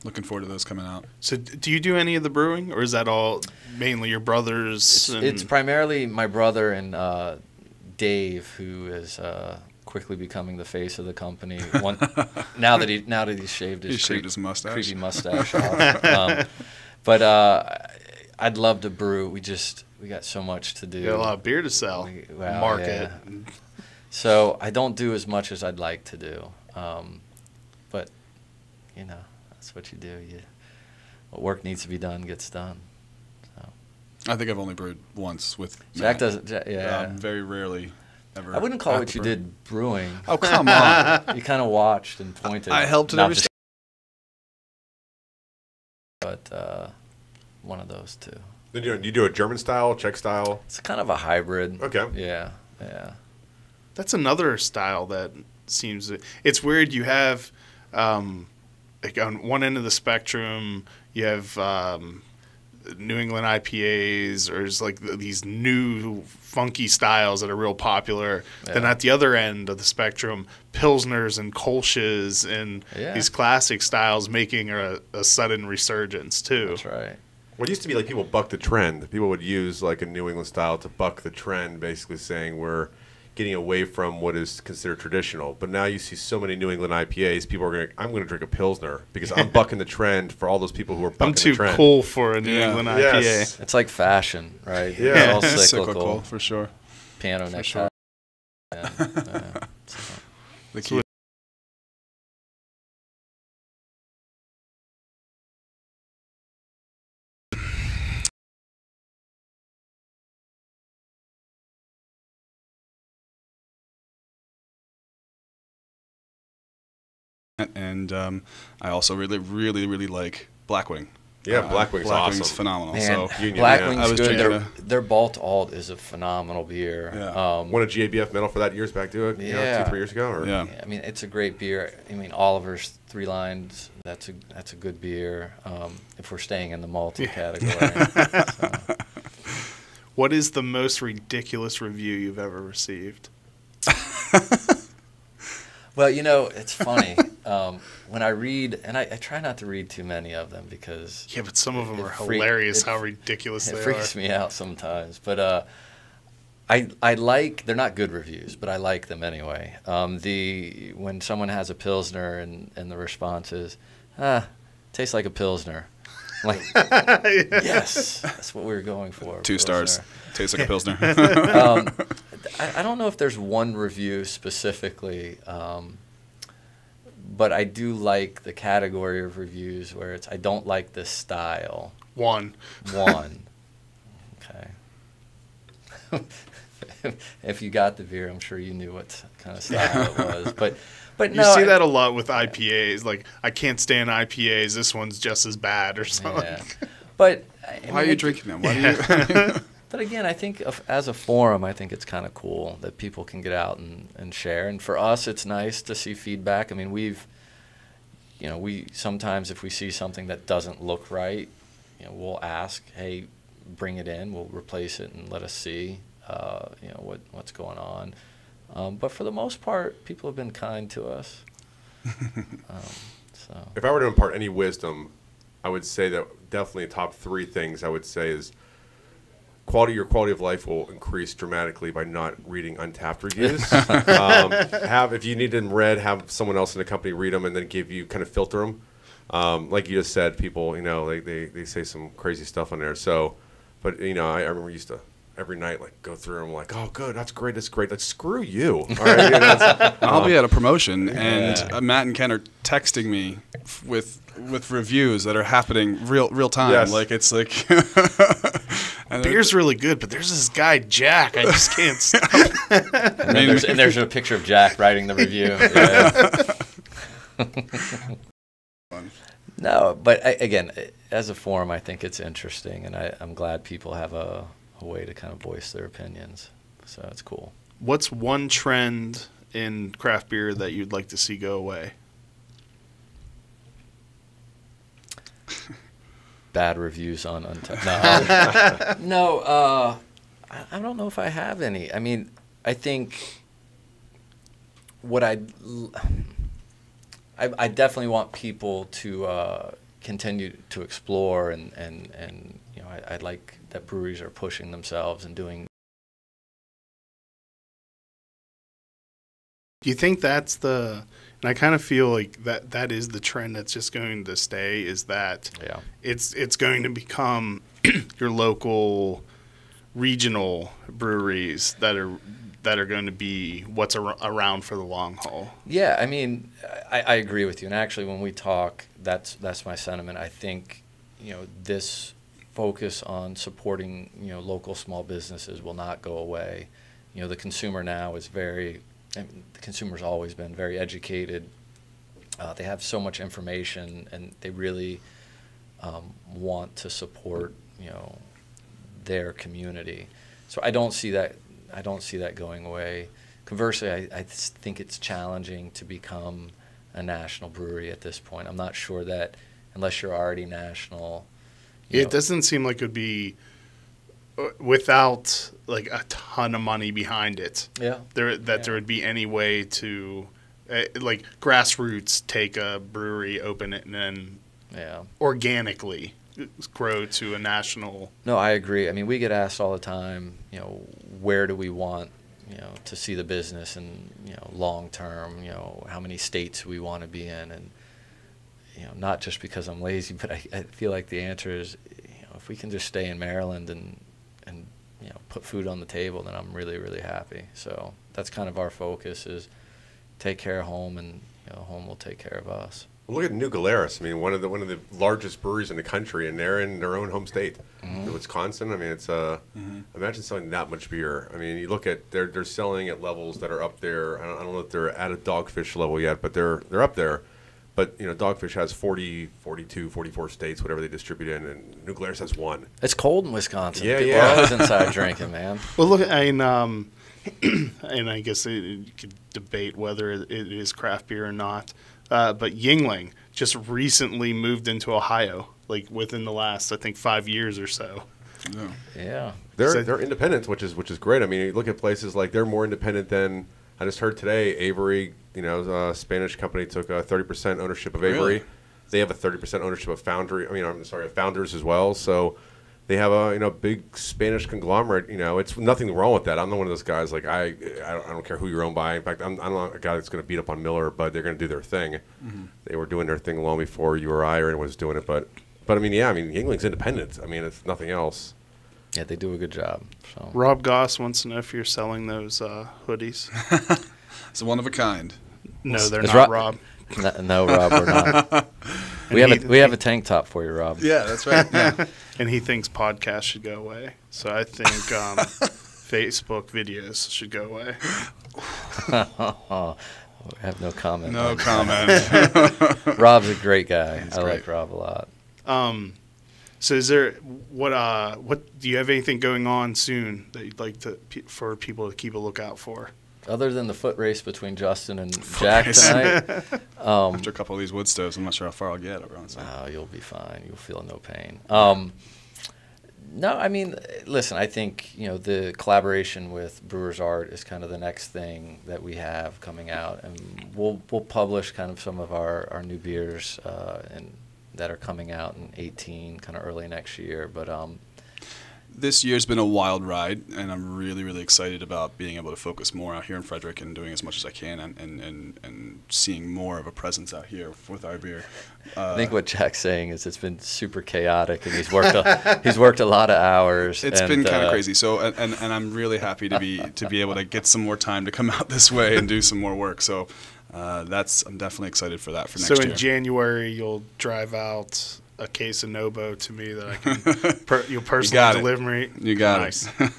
looking forward to those coming out. So do you do any of the brewing, or is that all mainly your brothers? It's primarily my brother and Dave, who is quickly becoming the face of the company. Now that he's shaved his mustache. Creepy mustache off. But I'd love to brew. We got so much to do. You got a lot of beer to sell, market. Yeah. So I don't do as much as I'd like to do. But that's what you do. What work needs to be done gets done. So. I think I've only brewed once with Jack. Matt. Doesn't. Very rarely. Ever. I wouldn't call what you did brewing. Oh, come on. You kind of watched and pointed. I helped at every step. But one of those two. Then you do a German style, Czech style? It's kind of a hybrid. Okay. Yeah. That's another style that seems... It's weird. You have, like on one end of the spectrum, you have New England IPAs, or it's like these new funky styles that are real popular. Yeah. Then at the other end of the spectrum, Pilsners and Kolsch's and these classic styles making a sudden resurgence too. That's right. Well, it used to be like people buck the trend. People would use like a New England style to buck the trend, basically saying we're getting away from what is considered traditional. But now you see so many New England IPAs. People are I'm going to drink a Pilsner because I'm bucking the trend for all those people who are bucking the trend. I'm too cool for a New England IPA. Yes. It's like fashion, right? Yeah. It's all cyclical. For sure. Piano neck sure. tie. So. The key. And I also really like Blackwing. Yeah, Blackwing's awesome. Phenomenal. Man, So Blackwing's good. drinking Their Balt Alt is a phenomenal beer. Yeah. Won a GABF medal for that years back, too, 2-3 years ago? Or? Yeah. I mean, it's a great beer. I mean, Oliver's Three Lines, that's a good beer if we're staying in the malty category. So. What is the most ridiculous review you've ever received? Well, it's funny. When I read, and I try not to read too many of them because... Yeah, but some of them are hilarious how ridiculous they are. It freaks me out sometimes. But I like... They're not good reviews, but I like them anyway. When someone has a Pilsner and the response is, tastes like a Pilsner. I'm like, yes, that's what we were going for. 2 stars. Tastes like a Pilsner. I don't know if there's one review specifically, but I do like the category of reviews where it's I don't like this style. One. Okay. If you got the beer, I'm sure you knew what kind of style it was. But you see that a lot with IPAs. Like, I can't stand IPAs. This one's just as bad or something. Yeah. But why are you drinking them? Why do you? But again, I think as a forum, I think it's kind of cool that people can get out and share. And for us, it's nice to see feedback. I mean, we sometimes if we see something that doesn't look right, we'll ask, hey, bring it in. We'll replace it and let us see, what's going on. But for the most part, people have been kind to us. So. If I were to impart any wisdom, I would say that definitely top 3 things I would say is your quality of life will increase dramatically by not reading Untapped reviews. If you need them read, have someone else in the company read them and then kind of filter them. Like you just said, people, they say some crazy stuff on there. So, but I remember we used to every night go through them like, oh, good, that's great. Like, screw you. All right, I'll be at a promotion and Matt and Ken are texting me with reviews that are happening real time. Yes. Like it's like. Beer's really good, but there's this guy Jack. I just can't stop. And there's a picture of Jack writing the review. Yeah. No, but again, as a forum, I think it's interesting, and I'm glad people have a way to kind of voice their opinions. So it's cool. What's one trend in craft beer that you'd like to see go away? Bad reviews on Untapped. No, I don't know if I have any. I mean, I think what I definitely want people to continue to explore, and I'd like that breweries are pushing themselves and doing. Do you think that's and I kind of feel like that is the trend that's just going to stay, is that it's going to become your local regional breweries that are going to be what's around for the long haul. Yeah, I mean, I agree with you. And actually, when we talk, that's my sentiment. I think, this focus on supporting, local small businesses will not go away. The consumer now is the consumer's always been very educated. They have so much information, and they really want to support, their community. So I don't see that going away. Conversely, I think it's challenging to become a national brewery at this point. I'm not sure that unless you're already national. It doesn't seem like it would be without like a ton of money behind it. Yeah. There would be any way to like grassroots take a brewery, open it, and then organically grow to a national. No, I agree. I mean, we get asked all the time, where do we want, to see the business and, long term, how many states we want to be in. And, not just because I'm lazy, but I feel like the answer is, if we can just stay in Maryland and put food on the table, then I'm really, really happy. So that's kind of our focus, is take care of home, and home will take care of us. Well, look at New Glarus. I mean, one of the largest breweries in the country, and they're in their own home state, Wisconsin. I mean, it's imagine selling that much beer. I mean, you look at they're selling at levels that are up there. I don't know if they're at a Dogfish level yet, but they're up there. But, Dogfish has 40, 42, 44 states, whatever they distribute in, and New Glarus has 1. It's cold in Wisconsin. Yeah, People are always inside drinking, man. Well, look, and I guess you could debate whether it is craft beer or not, but Yuengling just recently moved into Ohio, like within the last, I think, 5 years or so. Yeah. They're independent, which is great. I mean, you look at places like they're more independent than, I just heard today, Avery, a Spanish company took 30% ownership of Avery. Really? They have a 30% ownership of Founders as well. So they have a big Spanish conglomerate. It's nothing wrong with that. I'm not one of those guys. Like I don't care who you're owned by. In fact, I'm not a guy that's going to beat up on Miller, but they're going to do their thing. Mm-hmm. They were doing their thing long before you or I or anyone was doing it. But Yuengling's independent. I mean, it's nothing else. Yeah, they do a good job. So. Rob Goss wants to know if you're selling those hoodies. It's one of a kind. No, they're not, Rob. No, Rob, we're not. we have a tank top for you, Rob. Yeah, that's right. Yeah. And he thinks podcasts should go away. So I think Facebook videos should go away. I have no comment. No comment. Rob's a great guy. He's I great. like Rob a lot. So is there what do you have anything going on soon that you'd like for people to keep a lookout for? Other than the foot race between Justin and Jack tonight. After a couple of these wood stoves, I'm not sure how far I'll get over on Sunday. Oh, you'll be fine. You'll feel no pain. No, I mean, listen, I think, the collaboration with Brewers Art is kind of the next thing that we have coming out. And we'll publish kind of some of our new beers that are coming out in 2018, kind of early next year. But This year's been a wild ride, and I'm really, really excited about being able to focus more out here in Frederick and doing as much as I can and seeing more of a presence out here with our beer. I think what Jack's saying is it's been super chaotic, and he's worked a lot of hours. It's been kind of crazy. So and I'm really happy to be able to get some more time to come out this way and do some more work. So I'm definitely excited for that for next year. So in January you'll drive out a case of Nobo to me that I can you'll personally deliver me. You got nice. it.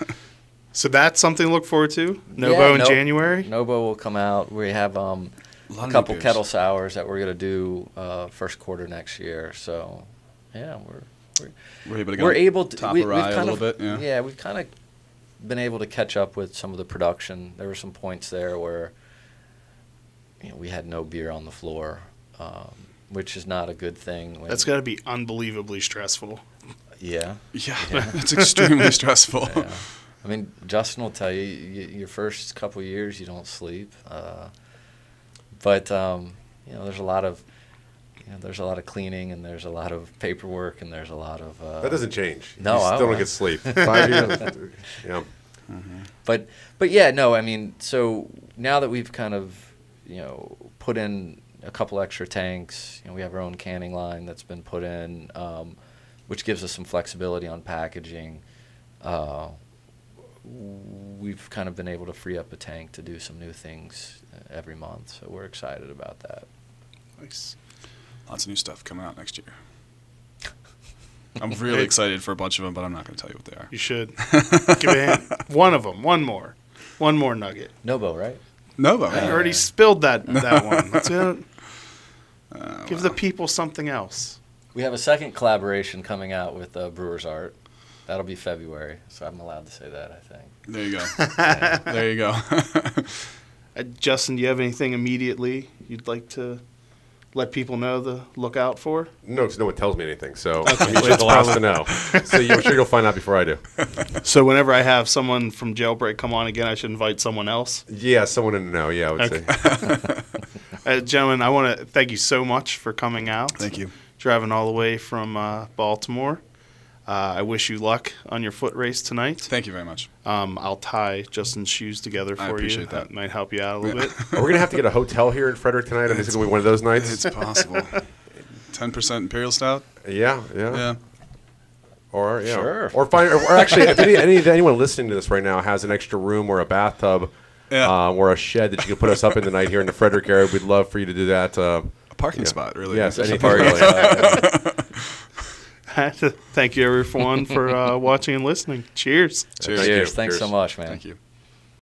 So that's something to look forward to. Nobo in January. Nobo will come out. We have a couple kettle sours that we're gonna do first quarter next year. So yeah, we're able to top a rye a little bit. Yeah, we've kind of been able to catch up with some of the production. There were some points there where we had no beer on the floor. Which is not a good thing. That's got to be unbelievably stressful. Yeah. Yeah, it's extremely stressful. Yeah. I mean, Justin will tell you, your first couple of years you don't sleep, but there's a lot of cleaning and there's a lot of paperwork and there's a lot of. That doesn't change. No, you still don't get sleep. 5 years. Yeah. Mm-hmm. But yeah, no, I mean, so now that we've kind of put in a couple extra tanks. We have our own canning line that's been put in, which gives us some flexibility on packaging. We've kind of been able to free up a tank to do some new things every month, so we're excited about that. Nice. Lots of new stuff coming out next year. I'm really excited for a bunch of them, but I'm not going to tell you what they are. You should. Give it a hand. One of them. One more nugget. Nobo, right? Nobo. You already spilled that one. Let's give the people something else. We have a second collaboration coming out with Brewers Art. That'll be February, so I'm allowed to say that, I think. There you go. Yeah, there you go. Justin, do you have anything immediately you'd like to let people know to look out for? No, because no one tells me anything, so you're the last to know. So I'm sure you'll find out before I do. So whenever I have someone from Jailbreak come on again, I should invite someone else? Yeah, someone in the know, I would say. Gentlemen, I want to thank you so much for coming out. Thank you. Driving all the way from Baltimore. I wish you luck on your foot race tonight. Thank you very much. I'll tie Justin's shoes together for you. I appreciate that. Might help you out a little bit. Are we going to have to get a hotel here in Frederick tonight? I mean, is it going to be one of those nights? It's possible. 10% Imperial Stout? Yeah. Or Sure. or actually, if anyone listening to this right now has an extra room or a bathtub or a shed that you can put us up in the night here in the Frederick area, we'd love for you to do that. A parking spot, really. Yes, Just a anything parking really. Thank you, everyone, for watching and listening. Cheers. Cheers. Cheers. Thanks Cheers. so much, man. Thank you.